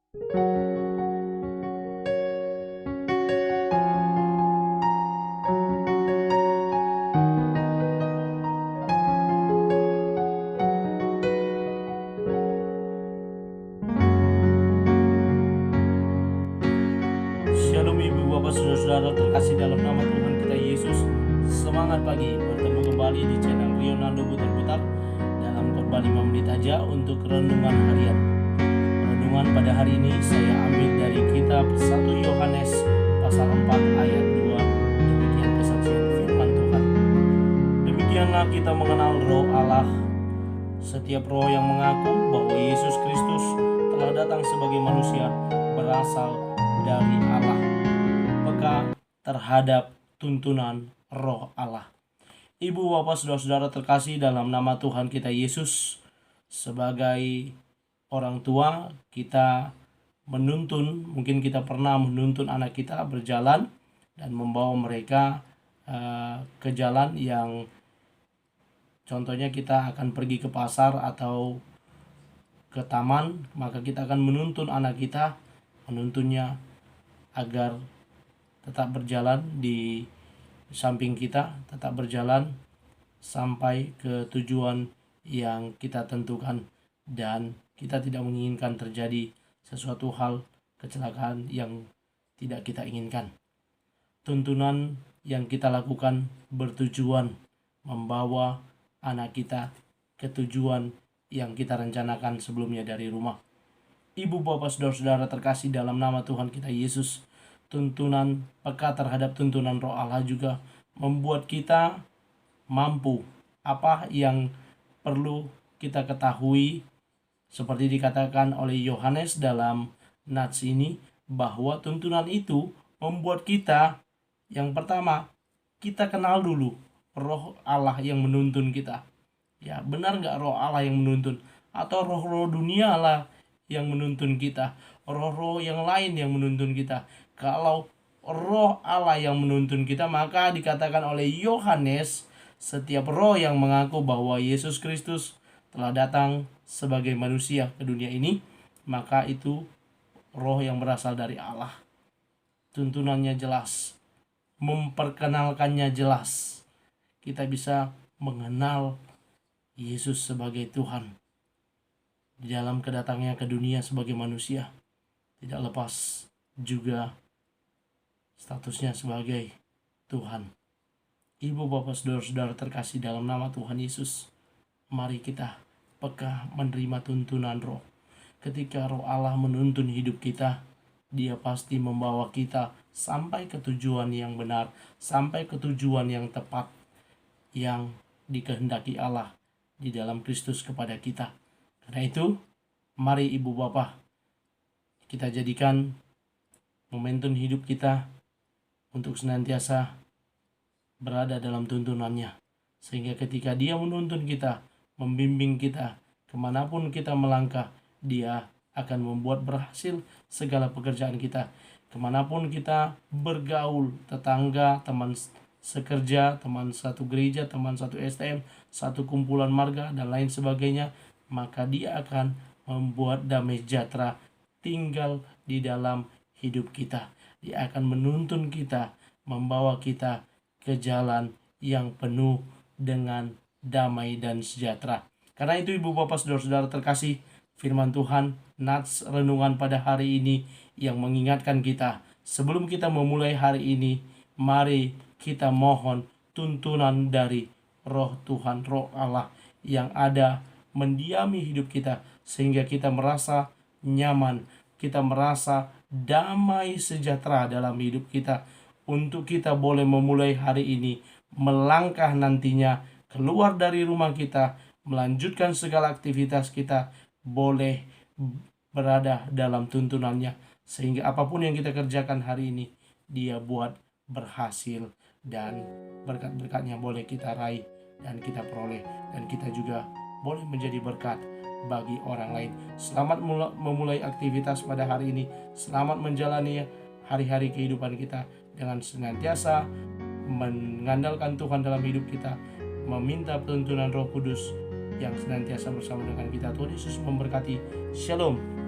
Shalom ibu bapak saudara-saudara terkasih dalam nama Tuhan kita Yesus. Semangat pagi, bertemu kembali di channel Rionando Putar-Putar dalam khotbah 5 menit aja untuk renungan harian. Renungan pada hari ini saya ambil dari kitab 1 Yohanes pasal 4 ayat 2. Demikian kesaksian firman Tuhan. Demikianlah kita mengenal roh Allah. Setiap roh yang mengaku bahwa Yesus Kristus telah datang sebagai manusia berasal dari Allah, peka terhadap tuntunan roh Allah. Ibu bapak saudara-saudara terkasih dalam nama Tuhan kita Yesus, sebagai orang tua kita menuntun, mungkin kita pernah menuntun anak kita berjalan dan membawa mereka ke jalan yang contohnya kita akan pergi ke pasar atau ke taman, maka kita akan menuntun anak kita, menuntunnya agar tetap berjalan di samping kita, tetap berjalan sampai ke tujuan yang kita tentukan, dan kita tidak menginginkan terjadi sesuatu hal kecelakaan yang tidak kita inginkan. Tuntunan yang kita lakukan bertujuan membawa anak kita ke tujuan yang kita rencanakan sebelumnya dari rumah. Ibu bapak saudara-saudara terkasih dalam nama Tuhan kita Yesus, tuntunan peka terhadap tuntunan roh Allah juga membuat kita mampu apa yang perlu kita ketahui, seperti dikatakan oleh Yohanes dalam nats ini, bahwa tuntunan itu membuat kita, yang pertama, kita kenal dulu roh Allah yang menuntun kita. Ya, benar nggak roh Allah yang menuntun? Atau roh-roh dunia lah yang menuntun kita, roh-roh yang lain yang menuntun kita? Kalau roh Allah yang menuntun kita, maka dikatakan oleh Yohanes, setiap roh yang mengaku bahwa Yesus Kristus telah datang sebagai manusia ke dunia ini, maka itu roh yang berasal dari Allah. Tuntunannya jelas, memperkenalkannya jelas. Kita bisa mengenal Yesus sebagai Tuhan di dalam kedatangannya ke dunia sebagai manusia, tidak lepas juga statusnya sebagai Tuhan. Ibu bapak saudara-saudara terkasih dalam nama Tuhan Yesus, mari kita peka menerima tuntunan roh. Ketika roh Allah menuntun hidup kita, Dia pasti membawa kita sampai ke tujuan yang benar, sampai ke tujuan yang tepat, yang dikehendaki Allah di dalam Kristus kepada kita. Karena itu, mari ibu bapak, kita jadikan momentum hidup kita untuk senantiasa berada dalam tuntunannya, sehingga ketika Dia menuntun kita, membimbing kita kemanapun kita melangkah, Dia akan membuat berhasil segala pekerjaan kita. Kemanapun kita bergaul, tetangga, teman sekerja, teman satu gereja, teman satu STM, satu kumpulan marga, dan lain sebagainya, maka Dia akan membuat damai sejahtera tinggal di dalam hidup kita. Dia akan menuntun kita, membawa kita ke jalan yang penuh dengan damai dan sejahtera. Karena itu ibu bapak saudara-saudara terkasih, firman Tuhan, nats renungan pada hari ini yang mengingatkan kita, sebelum kita memulai hari ini, mari kita mohon tuntunan dari roh Tuhan, roh Allah yang ada mendiami hidup kita, sehingga kita merasa nyaman, kita merasa damai sejahtera dalam hidup kita, untuk kita boleh memulai hari ini, melangkah nantinya keluar dari rumah kita, melanjutkan segala aktivitas kita, boleh berada dalam tuntunannya, sehingga apapun yang kita kerjakan hari ini, Dia buat berhasil, dan berkat-berkatnya boleh kita raih dan kita peroleh, dan kita juga boleh menjadi berkat bagi orang lain. Selamat memulai aktivitas pada hari ini. Selamat menjalani hari-hari kehidupan kita dengan senantiasa mengandalkan Tuhan dalam hidup kita, meminta tuntunan Roh Kudus yang senantiasa bersama dengan kita. Tuhan Yesus memberkati. Shalom.